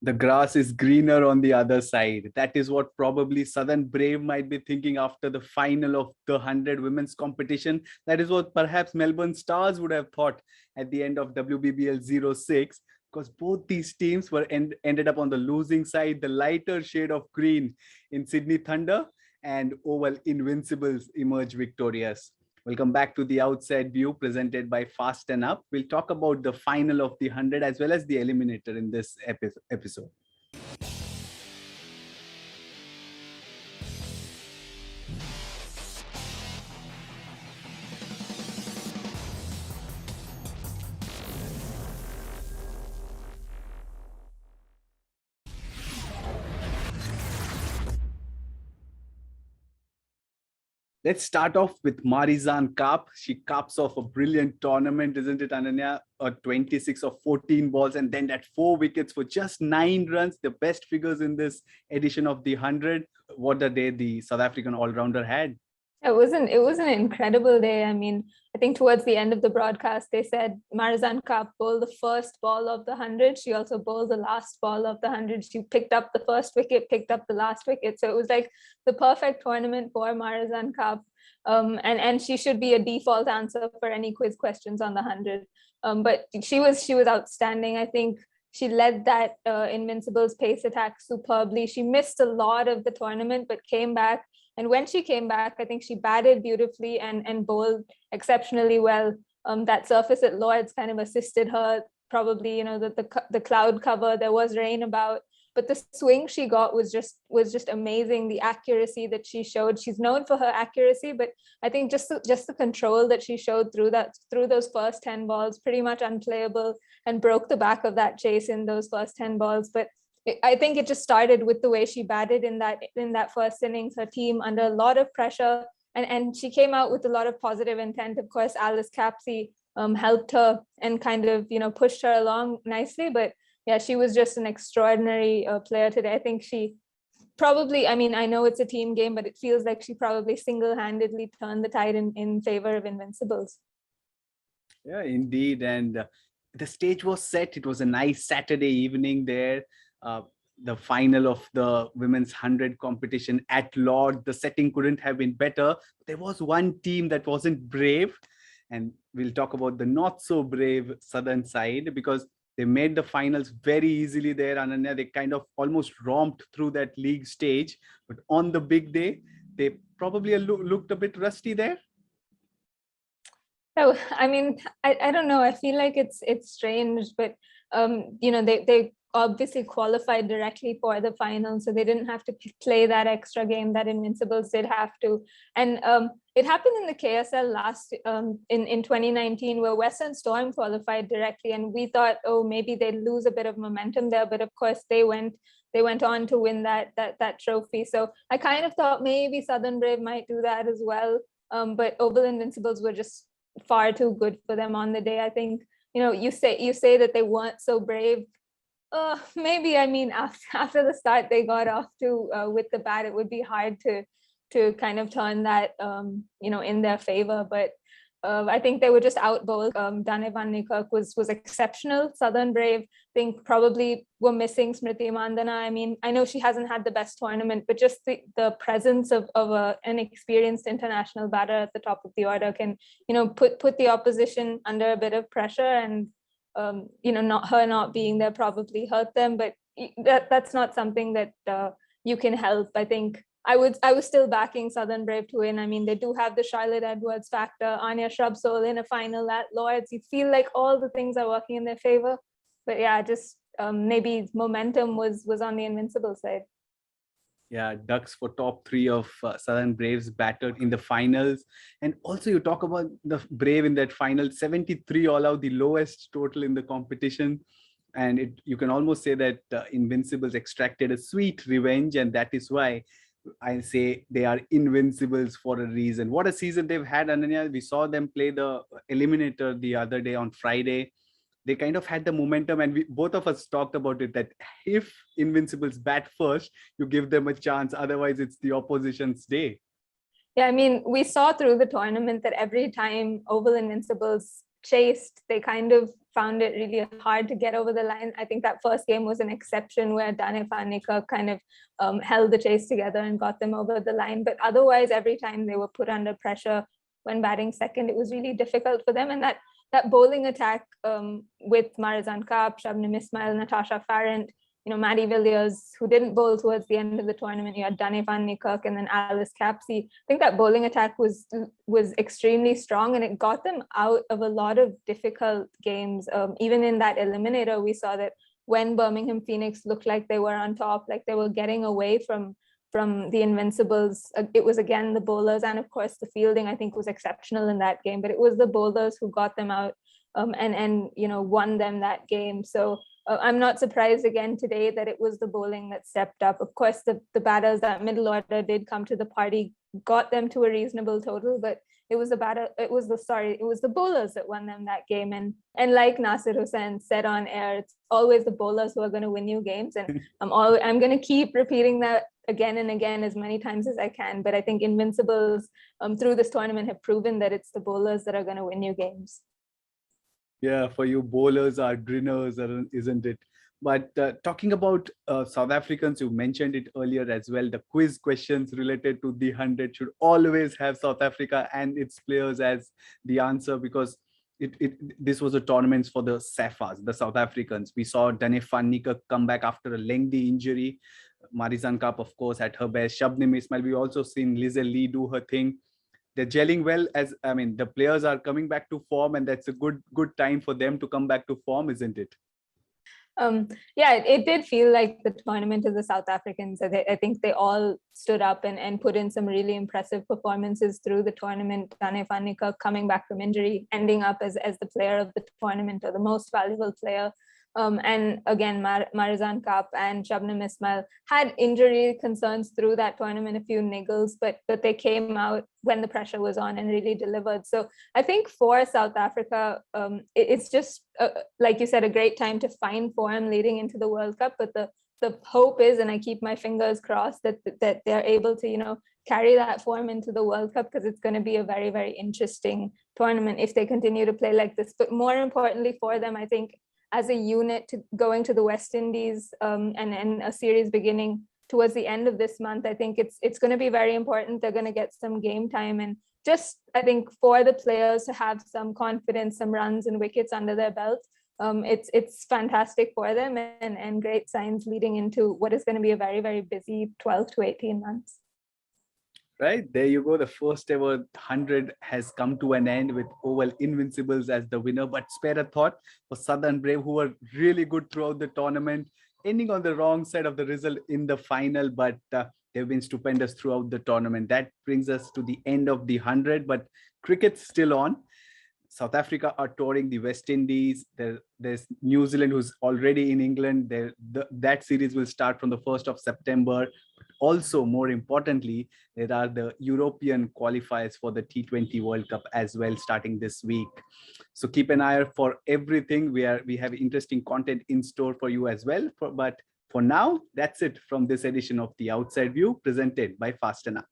The grass is greener on the other side. That is what probably Southern Brave might be thinking after the final of the 100 women's competition. That is what perhaps Melbourne Stars would have thought at the end of WBBL 06, because both these teams were ended up on the losing side, the lighter shade of green in Sydney Thunder, and Oval Invincibles emerged victorious. Welcome back to the Outside View presented by Fast and Up. We'll talk about the final of the 100 as well as the eliminator in this episode. Let's start off with Marizanne Kapp. She caps off a brilliant tournament, isn't it, Ananya? 26 of 14 balls, and then that 4 wickets for just 9 runs, the best figures in this edition of the 100. What a day the South African all-rounder had. It was an incredible day. I mean, I think towards the end of the broadcast, they said Marizanne Kapp bowled the first ball of the 100. She also bowled the last ball of the 100. She picked up the first wicket, picked up the last wicket. So it was like the perfect tournament for Marizanne Kapp. And she should be a default answer for any quiz questions on the 100. But she was outstanding. I think she led that Invincibles pace attack superbly. She missed a lot of the tournament, but came back. And when she came back, I think she batted beautifully and bowled exceptionally well. That surface at Lord's kind of assisted her. Probably, the cloud cover, there was rain about, but the swing she got was just amazing. The accuracy that she showed, she's known for her accuracy, but I think just the control that she showed through those first 10 balls, pretty much unplayable, and broke the back of that chase in those first 10 balls. But I think it just started with the way she batted in that first innings. Her team under a lot of pressure, and she came out with a lot of positive intent. Of course, Alice Capsey helped her and kind of pushed her along nicely. But yeah, she was just an extraordinary player today. I think she probably, I mean, I know it's a team game, but it feels like she probably single-handedly turned the tide in favor of Invincibles. Yeah, indeed. And the stage was set. It was a nice Saturday evening there. The final of the women's 100 competition at Lord. The setting couldn't have been better. There was one team that wasn't brave, and we'll talk about the not so brave Southern side, because they made the finals very easily there, Ananya. They kind of almost romped through that league stage, but on the big day, they probably looked a bit rusty there. Oh, I mean, I don't know. I feel like it's strange, but they obviously qualified directly for the final, so they didn't have to play that extra game that Invincibles did have to. And it happened in the KSL last in 2019, where Western Storm qualified directly, and we thought, oh, maybe they'd lose a bit of momentum there, but of course they went on to win that trophy. So I kind of thought maybe Southern Brave might do that as well, but Oval Invincibles were just far too good for them on the day. I think you say that they weren't so brave. Maybe, I mean, after the start they got off to with the bat, it would be hard to kind of turn that in their favor. But I think they were just outbowled. Dane van Niekerk was exceptional. Southern Brave, I think, probably were missing Smriti Mandana. I mean, I know she hasn't had the best tournament, but just the presence of an experienced international batter at the top of the order can put the opposition under a bit of pressure, and not being there probably hurt them. But that's not something that you can help. I think I was still backing Southern Brave to win. I mean, they do have the Charlotte Edwards factor, Anya Shrubsole in a final at Lord's. You feel like all the things are working in their favor. But yeah, just maybe momentum was on the Invincible side. Yeah, Ducks for top 3 of Southern Braves battered in the finals. And also you talk about the Brave in that final, 73 all out, the lowest total in the competition. And you can almost say that Invincibles extracted a sweet revenge, and that is why I say they are Invincibles for a reason. What a season they've had, Ananya. We saw them play the eliminator the other day on Friday. They kind of had the momentum, and both of us talked about it, that if Invincibles bat first, you give them a chance. Otherwise, it's the opposition's day. Yeah, I mean, we saw through the tournament that every time Oval Invincibles chased. They kind of found it really hard to get over the line. I think that first game was an exception where Dane van Niekerk kind of held the chase together and got them over the line. But otherwise, every time they were put under pressure when batting second, it was really difficult for them. And that bowling attack with Marizanne Kapp, Shabnim Ismail, Natasha Farrant, Maddie Villiers, who didn't bowl towards the end of the tournament. You had Dane van Niekerk and then Alice Capsey. I think that bowling attack was extremely strong, and it got them out of a lot of difficult games. Even in that eliminator, we saw that when Birmingham Phoenix looked like they were on top, like they were getting away from the Invincibles, it was again the bowlers, and of course the fielding I think was exceptional in that game, but it was the bowlers who got them out and won them that game. So I'm not surprised again today that it was the bowling that stepped up. Of course, the batters, that middle order did come to the party, got them to a reasonable total, but it was the bowlers that won them that game. And like Nasir Hussain said on air, it's always the bowlers who are going to win you games. And I'm going to keep repeating that again and again as many times as I can. But I think Invincibles through this tournament have proven that it's the bowlers that are going to win you games. Yeah, for you, bowlers are grinners, isn't it? But talking about South Africans, you mentioned it earlier as well. The quiz questions related to the 100 should always have South Africa and its players as the answer, because this was a tournament for the Saffas, the South Africans. We saw Dane van Niekerk come back after a lengthy injury. Marizanne Kapp, of course, at her best. Shabnim Ismail, we also seen Lizelle Lee do her thing. They're gelling well. The players are coming back to form, and that's a good time for them to come back to form, isn't it? Yeah, it did feel like the tournament of the South Africans. I think they all stood up and put in some really impressive performances through the tournament. Dane van Niekerk coming back from injury, ending up as the player of the tournament, or the most valuable player. And again, Marizanne Kapp and Shabnim Ismail had injury concerns through that tournament, a few niggles, but they came out when the pressure was on and really delivered. So I think for South Africa, it's just, like you said, a great time to find form leading into the World Cup. But the hope is, and I keep my fingers crossed, that they're able to, carry that form into the World Cup, because it's going to be a very, very interesting tournament if they continue to play like this. But more importantly for them, I think, as a unit going to the West Indies and a series beginning towards the end of this month, I think it's going to be very important. They're going to get some game time, and just, I think, for the players to have some confidence, some runs and wickets under their belt. It's fantastic for them, and great signs leading into what is going to be a very, very busy 12 to 18 months. Right, there you go. The first ever 100 has come to an end with Oval Invincibles as the winner. But spare a thought for Southern Brave, who were really good throughout the tournament, ending on the wrong side of the result in the final. But they've been stupendous throughout the tournament. That brings us to the end of the 100, but cricket's still on. South Africa are touring the West Indies. There's New Zealand, who's already in England. That series will start from the 1st of September. Also, more importantly, there are the European qualifiers for the T20 World Cup as well, starting this week. So keep an eye out for everything. We have interesting content in store for you as well. But for now, that's it from this edition of The Outside View, presented by Fast Enough.